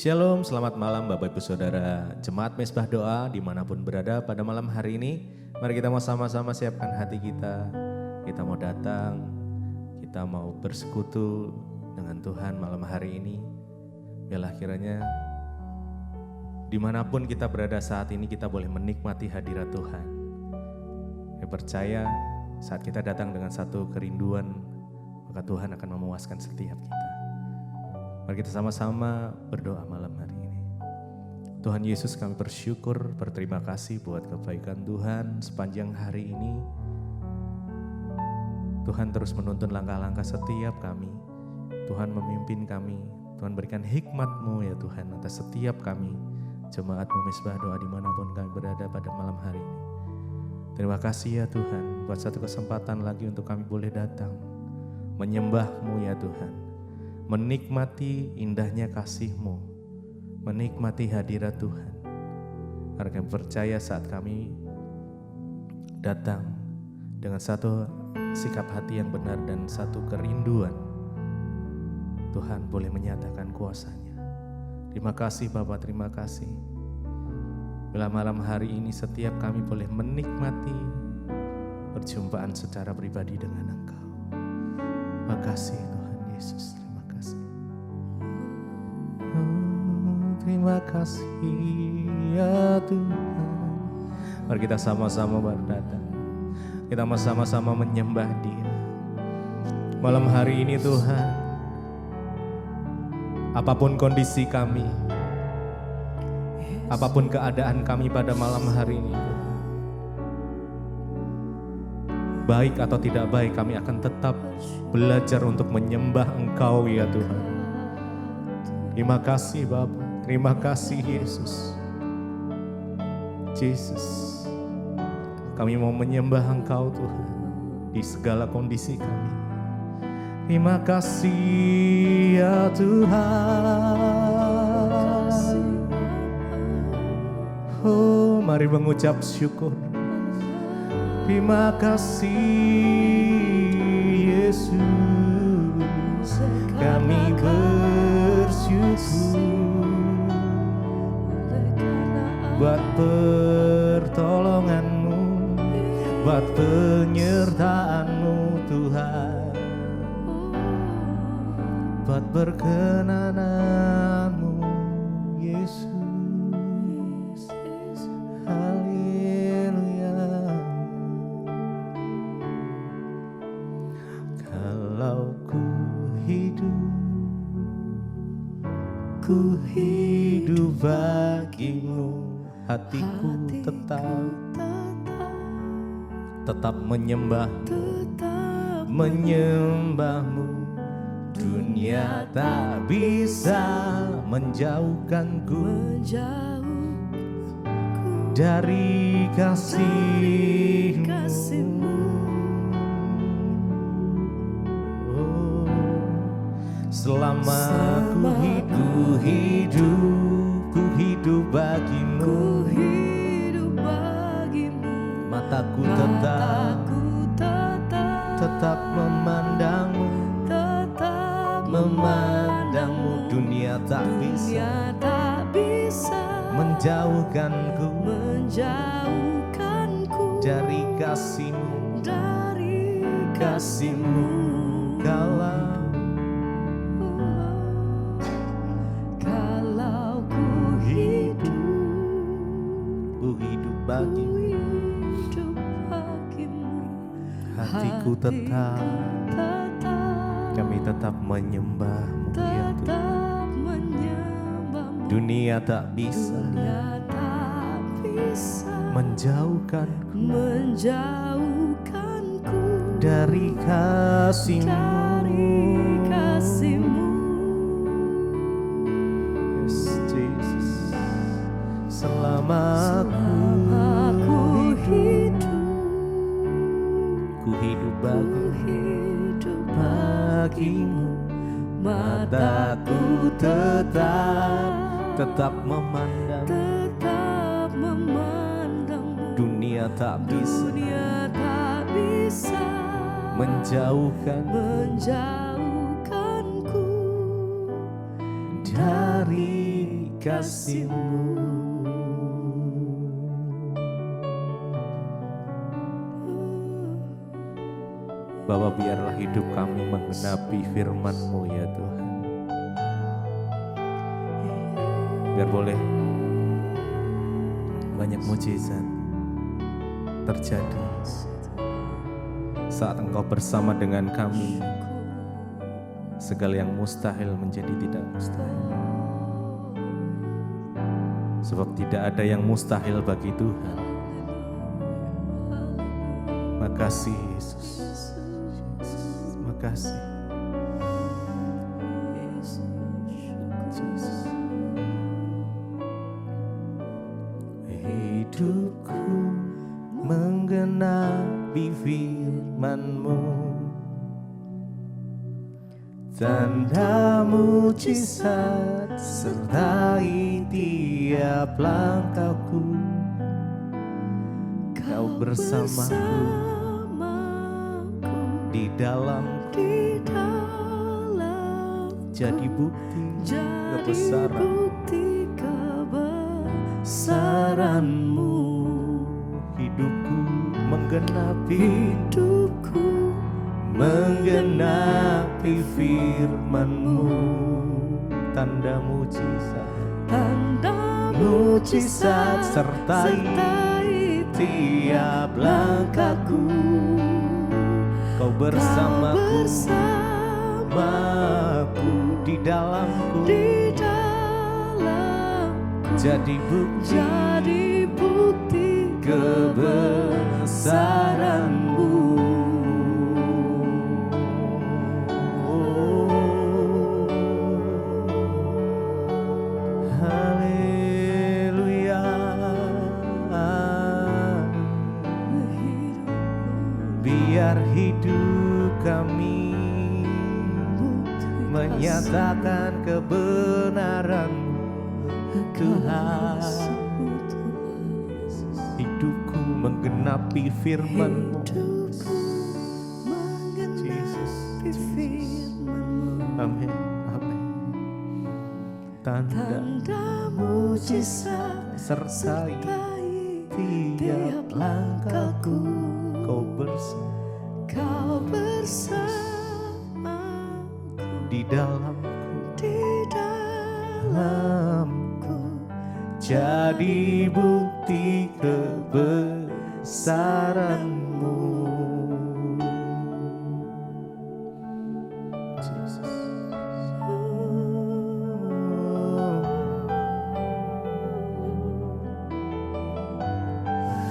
Shalom, selamat malam Bapak Ibu Saudara Jemaat Mezbah Doa dimanapun berada pada malam hari ini. Mari kita mau sama-sama siapkan hati kita. Kita mau datang, kita mau bersekutu dengan Tuhan malam hari ini. Biarlah kiranya dimanapun kita berada saat ini kita boleh menikmati hadirat Tuhan. Saya percaya saat kita datang dengan satu kerinduan, maka Tuhan akan memuaskan setiap kita. Mari kita sama-sama berdoa malam hari ini. Tuhan Yesus, kami bersyukur, berterima kasih buat kebaikan Tuhan sepanjang hari ini. Tuhan terus menuntun langkah-langkah setiap kami. Tuhan memimpin kami. Tuhan berikan hikmat-Mu ya Tuhan atas setiap kami. Jemaat-Mu Mezbah Doa dimanapun kami berada pada malam hari ini. Terima kasih ya Tuhan buat satu kesempatan lagi untuk kami boleh datang. Menyembah-Mu ya Tuhan. Menikmati indahnya kasih-Mu, menikmati hadirat Tuhan. Karena kami percaya saat kami datang dengan satu sikap hati yang benar dan satu kerinduan, Tuhan boleh menyatakan kuasa-Nya. Terima kasih Bapa, terima kasih. Bila malam hari ini setiap kami boleh menikmati perjumpaan secara pribadi dengan Engkau. Terima kasih Tuhan Yesus. Terima kasih ya Tuhan. Mari kita sama-sama berdatang. Kita sama-sama menyembah Dia. Malam hari ini Tuhan, apapun kondisi kami, apapun keadaan kami pada malam hari ini, baik atau tidak baik, kami akan tetap belajar untuk menyembah Engkau ya Tuhan. Terima kasih Bapa. Terima kasih Yesus. Yesus, kami mau menyembah Engkau Tuhan di segala kondisi kami. Terima kasih ya Tuhan. Oh, mari mengucap syukur. Terima kasih Yesus. Kami bersyukur buat pertolongan-Mu, buat penyertaan-Mu Tuhan, buat berkenanan-Mu Yesus. Haleluya. Kalau ku hidup bagi-Mu, hatiku tetap menyembah-Mu. Dunia tak bisa menjauhkanku dari kasih-Mu. Oh, selama ku hidup bagi-Mu. Mataku tetap memandang-Mu. Dunia tak bisa menjauhkanku dari kasih-Mu. Kalau ku hidup bagi-Mu, hatiku kami tetap menyembah-Mu ya Tuhan. Dunia tak bisa menjauhkanku dari kasih-Mu. Yes, Jesus. Selama ku hidup bagi-Mu, mataku tetap memandang-Mu. Dunia tak bisa menjauhkanku dari kasih-Mu. Bapa, biarlah hidup kami menggenapi firman-Mu ya Tuhan. Biar boleh banyak mujizat terjadi saat Engkau bersama dengan kami. Segala yang mustahil menjadi tidak mustahil. Sebab tidak ada yang mustahil bagi Tuhan. Makasih Yesus. Makasih. Hidupku menggenapi firman-Mu, tanda mujizat sertai tiap langkahku. Kau bersamaku di dalamku, jadi bukti kebesaran-Mu. Hidupku menggenapi firman-Mu, tanda mujizat sertai tiap langkahku. Kau bersamaku di dalamku, jadi bukti kebesaran-Mu. Haleluya. Biar hidup kami menyatakan kebenaran-Mu Tuhan. Hidupku menggenapi firman-Mu, Yesus. Amin, amin. Tanda mujizat sertai tiap langkahku. Kau bersamaku di dalamku, jadi bukti kebesaran-Mu. Jesus.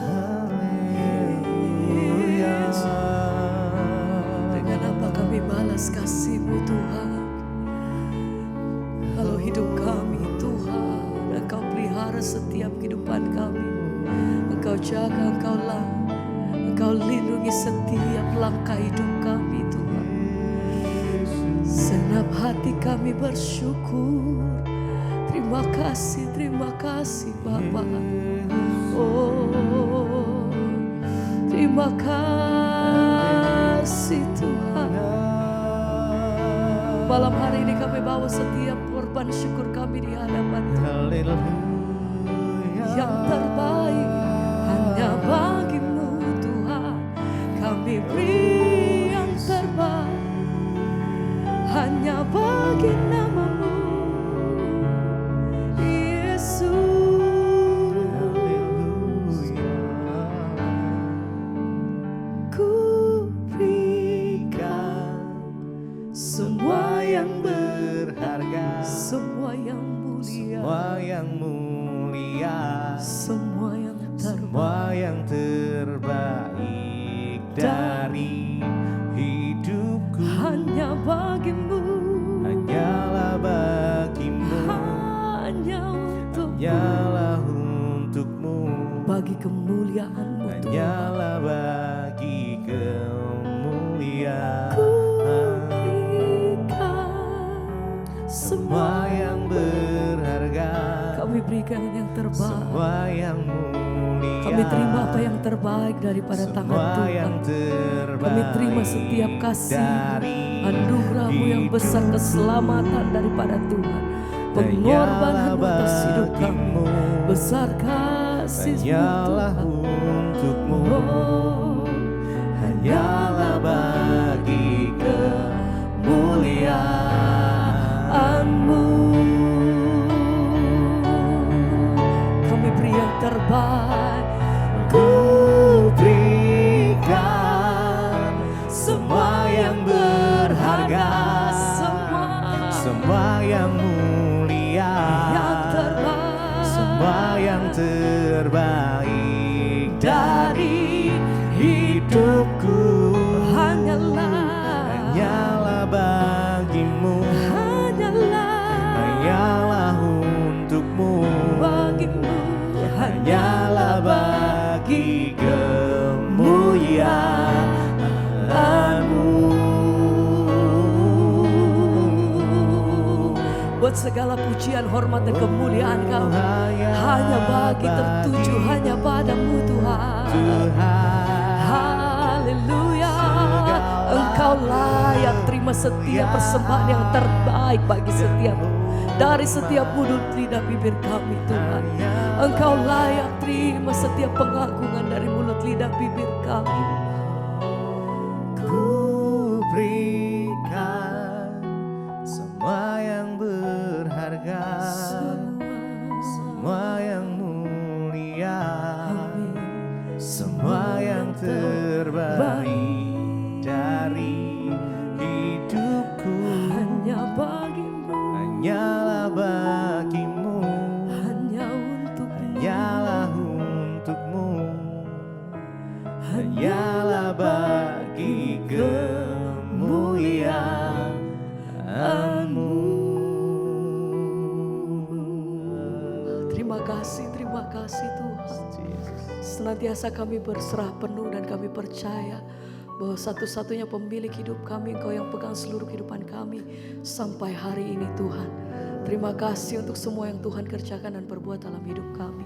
Haleluya. Dengan apa kami balas kasih-Mu Tuhan? Kalau hidup kami Tuhan, Engkau pelihara setiap kehidupan kami. Engkau jaga, Engkau lindungi setiap langkah hidup kami Tuhan. Senap hati kami bersyukur. Terima kasih Bapa. Oh, terima kasih Tuhan. Malam hari ini kami bawa setiap korban syukur kami di hadapan Tuhan. Yang terbaik hanya bagi-Mu Tuhan. Kami beri yang terbaik hanya bagi nama-Mu Yesus. Ku berikan semua yang berharga, semua yang mulia, semua yang terbaik dari hidupku. Hanya bagi-Mu, hanyalah bagi-Mu, hanyalah untuk-Mu, bagi kemuliaan-Mu Tuhan. Hanyalah bagi kemuliaan. Semua yang berharga, kami berikan yang terbaik. Semua yang mulia, kami terima apa yang terbaik daripada tangan Tuhan. Kami terima setiap kasih, anugerah-Mu yang besar, keselamatan daripada Tuhan. pengorbananmu atas hidup kami, besar kasih-Mu hanyalah Tuhan. untukmu, Oh, hanyalah bagi kemuliaan-Mu. kami beri yang terbaik. Ku berikan semua yang berharga, semua yang mulia, Yang terbaik, semua yang terbaik dari hidupku, hanyalah bagimu, hanyalah untukmu, bagimu, hanyalah bagi kemuliaan-Mu. Buat segala pujian, hormat dan kemuliaan Kami hanya bagi tertuju hanya padamu Tuhan. Haleluya. Engkau layak terima setiap persembahan yang terbaik bagi setiap dari setiap mulut lidah bibir kami Tuhan. Engkau layak terima setiap pengagungan dari mulut lidah bibir kami. Ku berikan semua yang berharga, semua yang mulia, semua yang terbaik dari hidupku, Hanya bagimu, hanyalah bagimu, hanya untukmu, hanyalah untukmu, hanyalah bagi kemuliaan-Mu. Terima kasih Tuhan. Senantiasa kami berserah penuh dan kami percaya bahwa satu-satunya pemilik hidup kami, Engkau yang pegang seluruh kehidupan kami sampai hari ini Tuhan. Terima kasih untuk semua yang Tuhan kerjakan dan perbuat dalam hidup kami.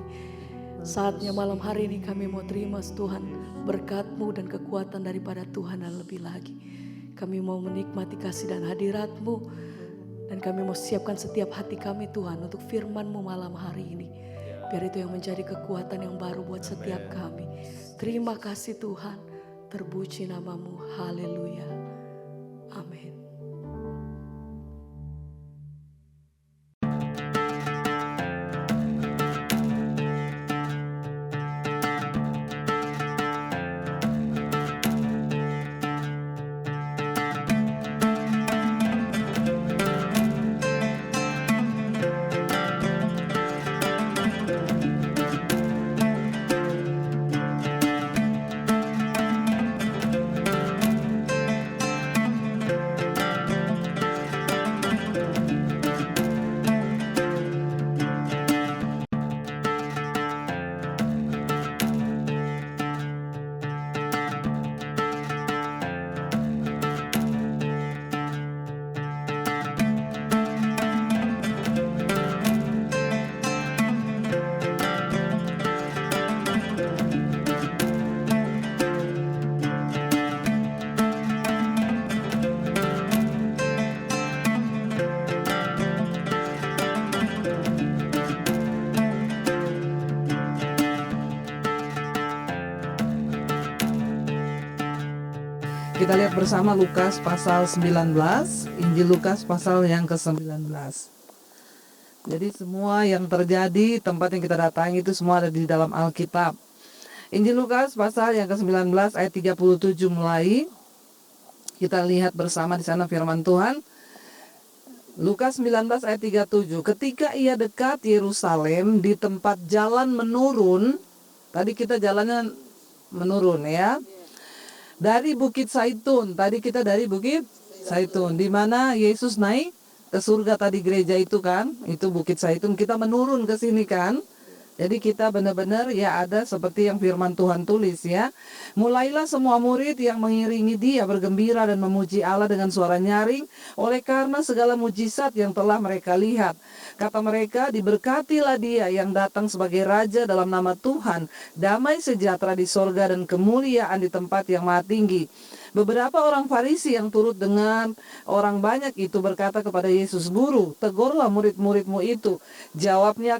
Saatnya malam hari ini kami mau terima Tuhan berkat-Mu dan kekuatan daripada Tuhan dan lebih lagi. Kami mau menikmati kasih dan hadirat-Mu. Dan kami mau siapkan setiap hati kami Tuhan untuk firman-Mu malam hari ini. Biar itu yang menjadi kekuatan yang baru buat setiap kami. Terima kasih Tuhan. Terpuji nama-Mu. Haleluya. Amin. Kita lihat bersama Lukas pasal 19, Injil Lukas pasal yang ke-19. Jadi semua yang terjadi, tempat yang kita datangi itu semua ada di dalam Alkitab. Injil Lukas pasal yang ke-19 ayat 37 mulai. Kita lihat bersama di sana firman Tuhan. Lukas 19 ayat 37. Ketika ia dekat Yerusalem di tempat jalan menurun, tadi kita jalannya menurun ya. Dari Bukit Zaitun, tadi kita dari Bukit Zaitun, di mana Yesus naik ke surga tadi gereja itu kan, itu Bukit Zaitun, kita menurun ke sini kan, Jadi kita benar-benar ya ada seperti yang firman Tuhan tulis ya. Mulailah semua murid yang mengiringi dia bergembira dan memuji Allah dengan suara nyaring oleh karena segala mujizat yang telah mereka lihat. Kata mereka, diberkatilah dia yang datang sebagai Raja dalam nama Tuhan. Damai sejahtera di sorga dan kemuliaan di tempat yang maha tinggi. Beberapa orang Farisi yang turut dengan orang banyak itu berkata kepada Yesus, Guru, tegurlah murid-muridmu itu. Jawabnya,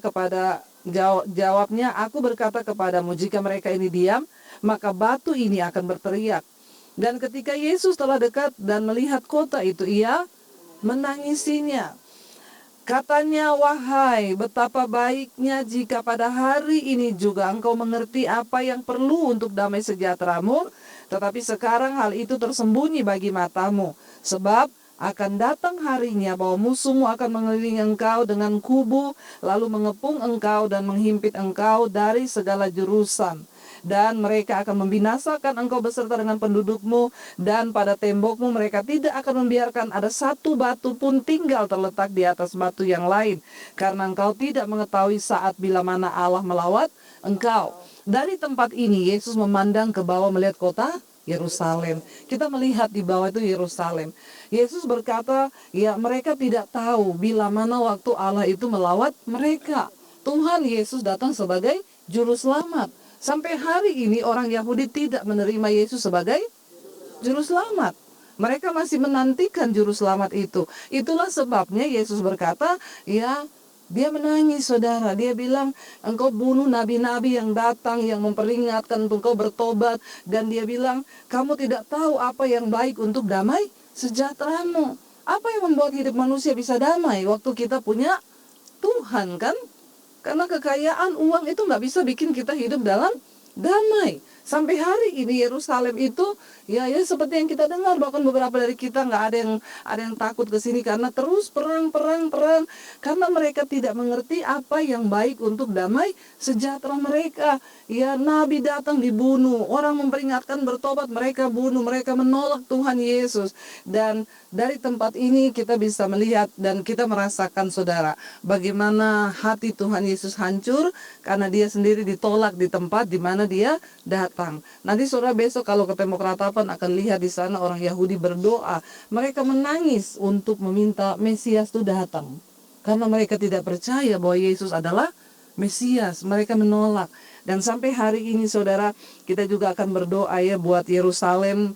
aku berkata kepadamu, jika mereka ini diam, maka batu ini akan berteriak. Dan ketika Yesus telah dekat dan melihat kota itu, ia menangisinya. Katanya, wahai betapa baiknya jika pada hari ini juga engkau mengerti apa yang perlu untuk damai sejahteramu, tetapi sekarang hal itu tersembunyi bagi matamu. Sebab akan datang harinya bahwa musuhmu akan mengelilingi engkau dengan kubu, lalu mengepung engkau dan menghimpit engkau dari segala jurusan. Dan mereka akan membinasakan engkau beserta dengan pendudukmu, dan pada tembokmu mereka tidak akan membiarkan ada satu batu pun tinggal terletak di atas batu yang lain, karena engkau tidak mengetahui saat bila mana Allah melawat engkau. Dari tempat ini Yesus memandang ke bawah melihat kota Yerusalem. Kita melihat di bawah itu Yerusalem. Yesus berkata, ya mereka tidak tahu bila mana waktu Allah itu melawat mereka. Tuhan Yesus datang sebagai juru selamat. Sampai hari ini orang Yahudi tidak menerima Yesus sebagai juru selamat. Mereka masih menantikan juru selamat itu. Itulah sebabnya Yesus berkata, ya dia menangis saudara. Dia bilang, engkau bunuh nabi-nabi yang datang, yang memperingatkan engkau bertobat. Dan dia bilang, kamu tidak tahu apa yang baik untuk damai sejahteramu. Apa yang membuat hidup manusia bisa damai waktu kita punya Tuhan kan? Karena kekayaan uang itu nggak bisa bikin kita hidup dalam damai. Sampai hari ini Yerusalem itu ya seperti yang kita dengar, bahkan beberapa dari kita nggak ada yang takut ke sini karena terus perang karena mereka tidak mengerti apa yang baik untuk damai sejahtera mereka. Ya nabi datang dibunuh, orang memperingatkan bertobat mereka bunuh, mereka menolak Tuhan Yesus. Dan dari tempat ini kita bisa melihat dan kita merasakan saudara bagaimana hati Tuhan Yesus hancur karena dia sendiri ditolak di tempat di mana dia datang. Nanti saudara besok kalau ke tembok ratapan akan lihat di sana orang Yahudi berdoa. Mereka menangis untuk meminta Mesias itu datang. Karena mereka tidak percaya bahwa Yesus adalah Mesias. Mereka menolak. Dan sampai hari ini saudara kita juga akan berdoa ya buat Yerusalem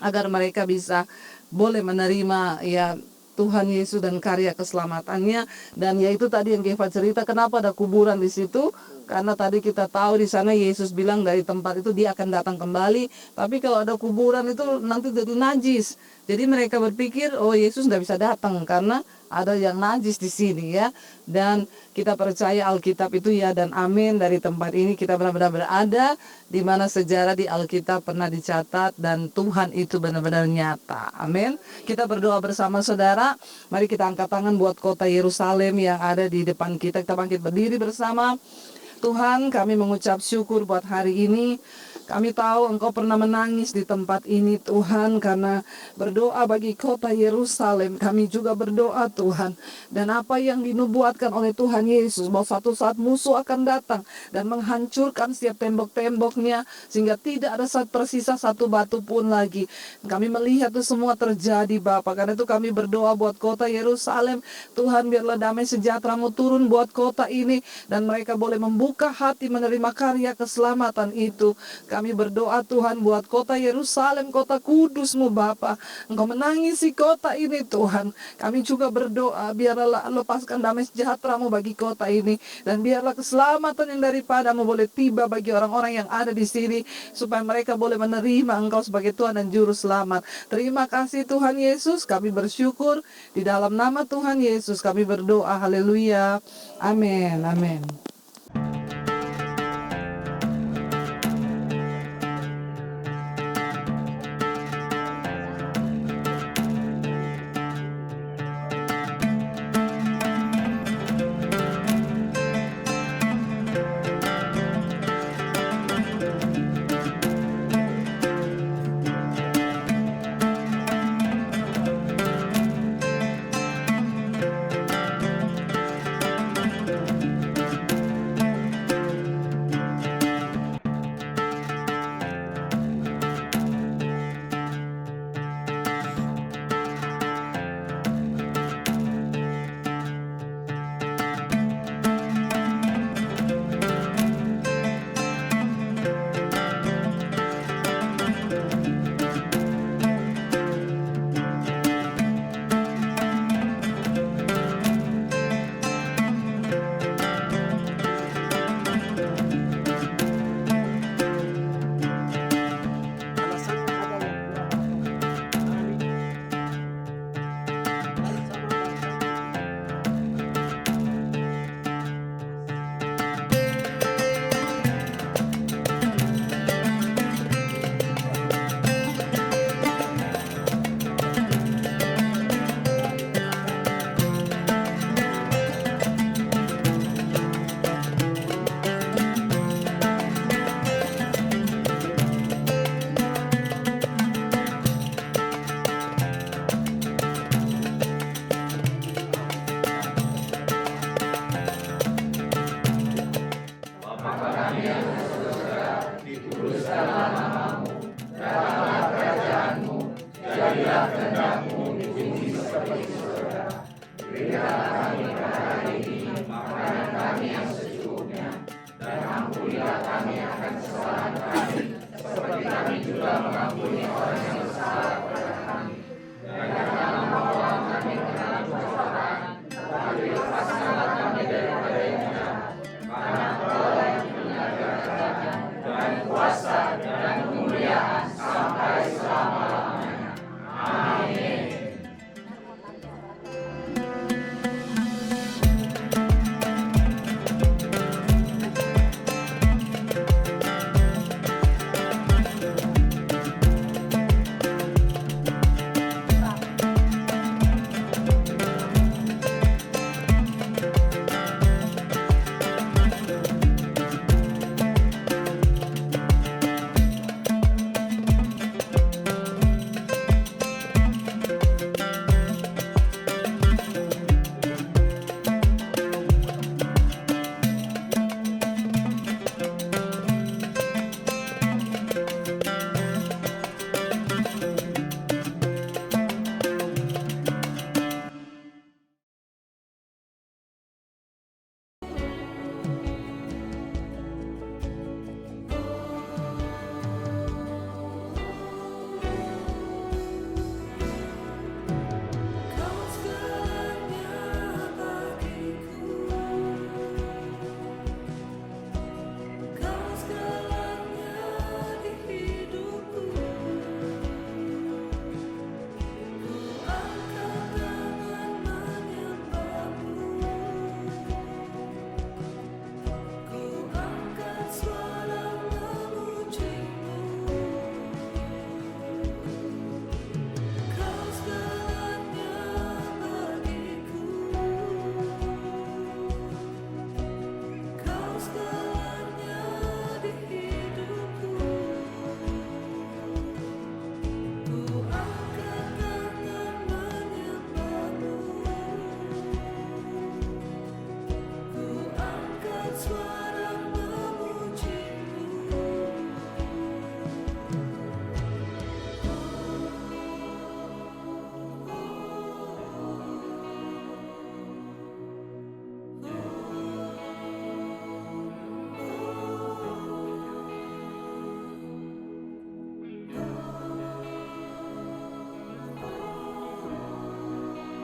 agar mereka bisa boleh menerima ya Tuhan Yesus dan karya keselamatannya. Dan yaitu tadi yang Keva cerita, kenapa ada kuburan di situ? Karena tadi kita tahu di sana Yesus bilang dari tempat itu dia akan datang kembali. Tapi kalau ada kuburan itu nanti jadi najis. Jadi mereka berpikir, oh Yesus tidak bisa datang karena ada yang najis di sini ya. Dan kita percaya Alkitab itu ya dan amin, dari tempat ini kita benar-benar berada di mana sejarah di Alkitab pernah dicatat dan Tuhan itu benar-benar nyata. Amin. Kita berdoa bersama saudara. Mari kita angkat tangan buat kota Yerusalem yang ada di depan kita. Kita bangkit berdiri bersama. Tuhan, kami mengucap syukur buat hari ini. Kami tahu Engkau pernah menangis di tempat ini Tuhan, karena berdoa bagi kota Yerusalem. Kami juga berdoa Tuhan, dan apa yang dinubuatkan oleh Tuhan Yesus, bahwa suatu saat musuh akan datang dan menghancurkan setiap tembok-temboknya, sehingga tidak ada tersisa satu batu pun lagi. Kami melihat itu semua terjadi Bapa. Karena itu kami berdoa buat kota Yerusalem. Tuhan, biarlah damai sejahtera-Mu turun buat kota ini, dan mereka boleh membuka hati menerima karya keselamatan itu. Kami berdoa Tuhan buat kota Yerusalem, kota kudus-Mu Bapa. Engkau menangisi kota ini Tuhan. Kami juga berdoa biarlah lepaskan damai sejahtera-Mu bagi kota ini. Dan biarlah keselamatan yang daripada-Mu boleh tiba bagi orang-orang yang ada di sini. Supaya mereka boleh menerima Engkau sebagai Tuhan dan Juru Selamat. Terima kasih Tuhan Yesus. Kami bersyukur di dalam nama Tuhan Yesus kami berdoa. Haleluya. Amin. Amin. mengampuni orang yang bersalah